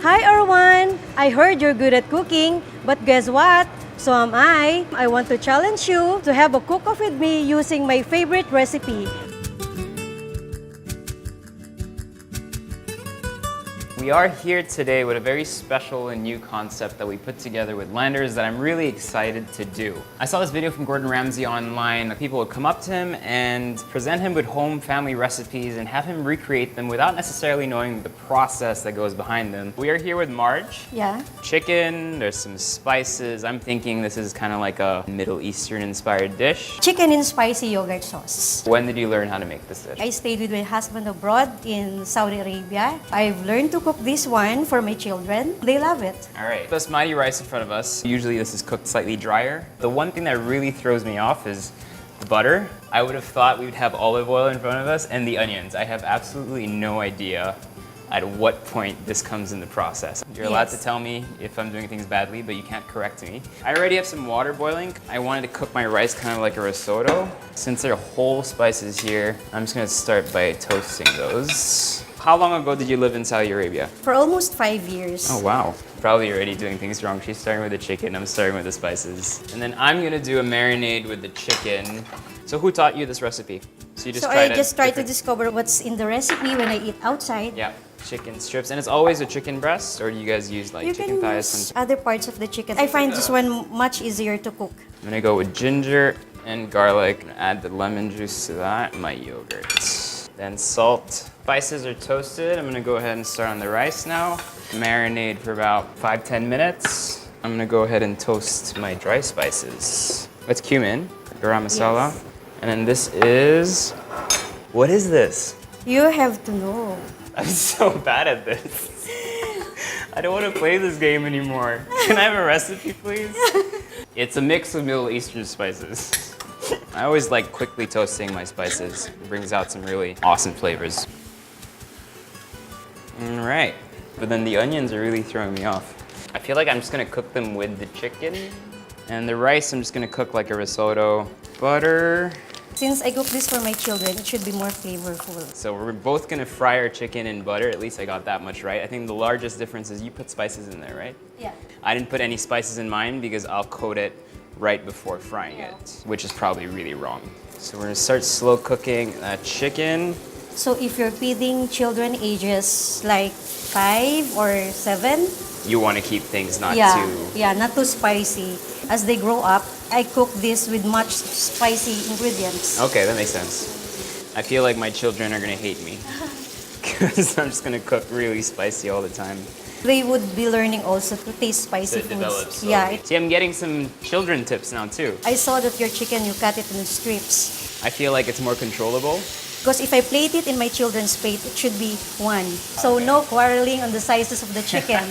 Hi Erwan! I heard you're good at cooking, but guess what? So am I. I want to challenge you to have a cook-off with me using my favorite recipe. We are here today with a very special and new concept that we put together with Landers that I'm really excited to do. I saw this video from Gordon Ramsay online. People would come up to him and present him with home family recipes and have him recreate them without necessarily knowing the process that goes behind them. We are here with Marj. Yeah. Chicken, there's some spices. I'm thinking this is kind of like a Middle Eastern inspired dish. Chicken in spicy yogurt sauce. When did you learn how to make this dish? I stayed with my husband abroad in Saudi Arabia. I've learned to cook this one for my children. They love it. All right, basmati rice in front of us. Usually this is cooked slightly drier. The one thing that really throws me off is the butter. I would have thought we would have olive oil in front of us and the onions. I have absolutely no idea at what point this comes in the process. You're allowed to tell me if I'm doing things badly, but you can't correct me. I already have some water boiling. I wanted to cook my rice kind of like a risotto. Since there are whole spices here, I'm just gonna start by toasting those. How long ago did you live in Saudi Arabia? For almost 5 years. Oh wow. Probably already doing things wrong. She's starting with the chicken, I'm starting with the spices. And then I'm gonna do a marinade with the chicken. So who taught you this recipe? So you just I just try to discover what's in the recipe when I eat outside. Yeah, chicken strips. And it's always a chicken breast, or do you guys use like chicken thighs? Use other parts of the chicken. I find this one much easier to cook. I'm gonna go with ginger and garlic. I'm gonna add the lemon juice to that, my yogurt. Then salt. Spices are toasted. I'm gonna go ahead and start on the rice now. Marinate for about 5-10 minutes. I'm gonna go ahead and toast my dry spices. That's cumin, garam masala. Yes. And then this is, what is this? You have to know. I'm so bad at this. I don't want to play this game anymore. Can I have a recipe, please? It's a mix of Middle Eastern spices. I always like quickly toasting my spices. It brings out some really awesome flavors. All right. But then the onions are really throwing me off. I feel like I'm just gonna cook them with the chicken. And the rice, I'm just gonna cook like a risotto. Butter. Since I cook this for my children, it should be more flavorful. So we're both gonna fry our chicken in butter. At least I got that much right. I think the largest difference is you put spices in there, right? Yeah. I didn't put any spices in mine because I'll coat it right before frying it, which is probably really wrong. So we're gonna start slow cooking that chicken. So if you're feeding children ages like 5 or 7, You want to keep things not not too spicy. As they grow up, I cook this with much spicy ingredients. Okay, that makes sense. I feel like my children are gonna hate me because I'm just gonna cook really spicy all the time. They would be learning also to taste spicy So it develops foods. slowly. Yeah. See, I'm getting some children tips now too. I saw that your chicken, you cut it in strips. I feel like it's more controllable. Because if I plate it in my children's plate, it should be one. So no quarreling on the sizes of the chicken.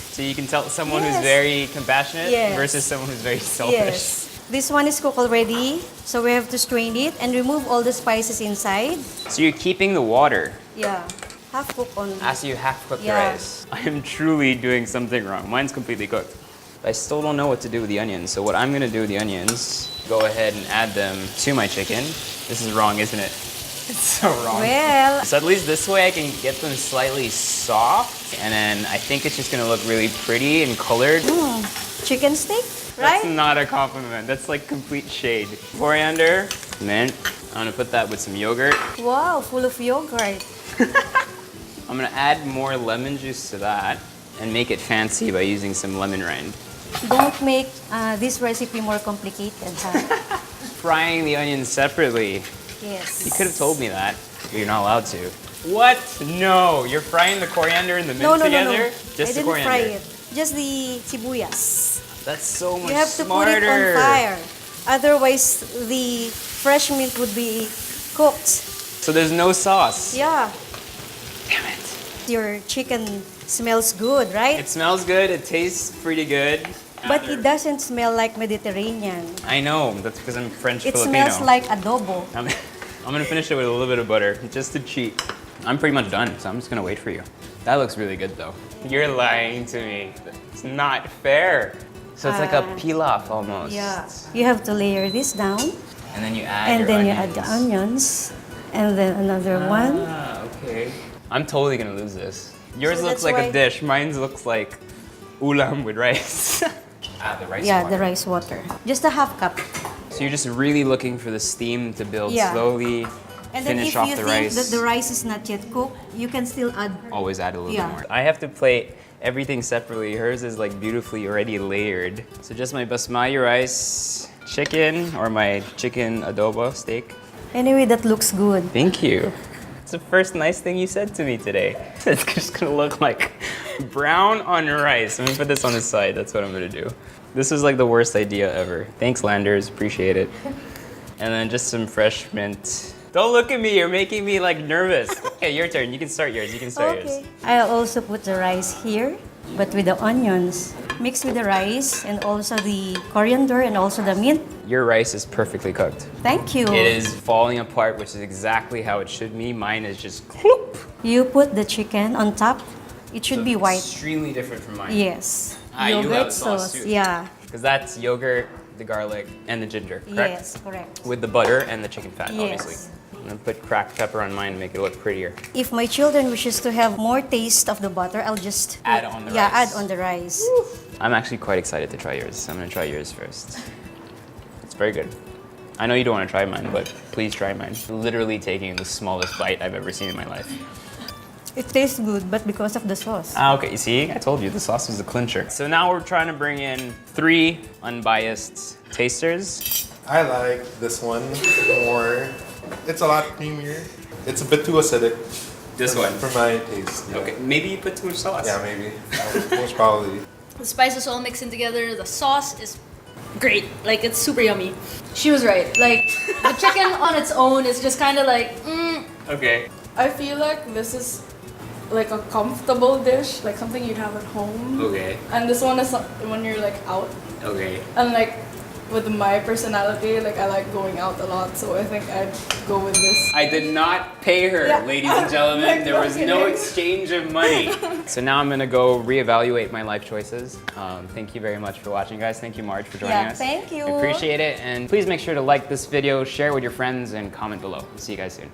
So you can tell someone who's very compassionate versus someone who's very selfish. Yes. This one is cooked already, so we have to strain it and remove all the spices inside. So you're keeping the water Yeah, half cooked only. as you half cook the Yeah. rice. I am truly doing something wrong. Mine's completely cooked. I still don't know what to do with the onions. So what I'm gonna do with the onions, go ahead and add them to my chicken. This is wrong, isn't it? It's so wrong. Well, So at least this way I can get them slightly soft, and then I think it's just gonna look really pretty and colored. chicken steak, right? That's not a compliment. That's like complete shade. Coriander, mint. I'm gonna put that with some yogurt. Wow, full of yogurt. I'm gonna add more lemon juice to that and make it fancy by using some lemon rind. Don't make this recipe more complicated, huh? Frying the onions separately. Yes. You could have told me that. You're not allowed to. What? No, you're frying the coriander and the mint No. together? I Just the didn't coriander. fry it. Just the sibuyas. That's so much You have to put it on fire. Otherwise, the fresh mint would be cooked. So there's no sauce. Yeah. Damn it. Your chicken smells good, right? It smells good. It tastes pretty good. But it doesn't smell like Mediterranean. I know. That's because I'm French It Filipino. smells like adobo. I'm gonna finish it with a little bit of butter, just to cheat. I'm pretty much done, so I'm just gonna wait for you. That looks really good though. You're lying to me. It's not fair. So it's like a pilaf almost. Yeah. You have to layer this down. And then you add And your then onions. you add the onions. And then another one. Ah, okay. I'm totally gonna lose this. Yours So looks that's like why- a dish. Mine looks like ulam with rice. The rice Yeah, water. the rice water. Just a half cup. So you're just really looking for the steam to build Yeah. slowly, And then finish if off you the think rice. that the rice is not yet cooked, you can still add. Always add a little Yeah. bit more. I have to plate everything separately. Hers is like beautifully already layered. So just my basmati rice, chicken, or my chicken adobo steak. Anyway, that looks good. Thank you. It's the first nice thing you said to me today. It's just gonna look like brown on rice. Let me put this on the side. That's what I'm gonna do. This is like the worst idea ever. Thanks, Landers. Appreciate it. And then just some fresh mint. Don't look at me. You're making me like nervous. Okay, your turn. You can start yours. You can start yours. I'll also put the rice here, but with the onions. Mix with the rice and also the coriander and also the mint. Your rice is perfectly cooked. Thank you. It is falling apart, which is exactly how it should be. Mine is just cloop. You put the chicken on top. It should be white. Extremely different from mine. Yes. You have Yogurt sauce too. Yeah. Because that's yogurt, the garlic, and the ginger, correct? Yes, correct. With the butter and the chicken fat, Yes. obviously. I'm gonna put cracked pepper on mine to make it look prettier. If my children wishes to have more taste of the butter, I'll just Add on the yeah, rice. add on the rice. I'm actually quite excited to try yours. I'm gonna try yours first. It's very good. I know you don't want to try mine, but please try mine. Literally taking the smallest bite I've ever seen in my life. It tastes good, but because of the sauce. Okay, you see? I told you, the sauce was a clincher. So now we're trying to bring in 3 unbiased tasters. I like this one more. It's a lot creamier. It's a bit too acidic. This for, one? For my taste. Yeah. Okay, maybe you put too much sauce. Yeah, maybe. Most probably. The spices all mixing together. The sauce is great. Like, it's super yummy. She was right. Like, the chicken on its own is just kind of like, Okay. I feel like this is like a comfortable dish, like something you'd have at home. Okay. And this one is when you're like out. Okay. And like with my personality, like I like going out a lot, so I think I'd go with this. I did not pay her, Yeah. ladies and gentlemen. There was no Okay. exchange of money. So now I'm gonna go reevaluate my life choices. Thank you very much for watching, guys. Thank you, Marj, for joining Yeah, us. thank you. I appreciate it. And please make sure to like this video, share it with your friends, and comment below. See you guys soon.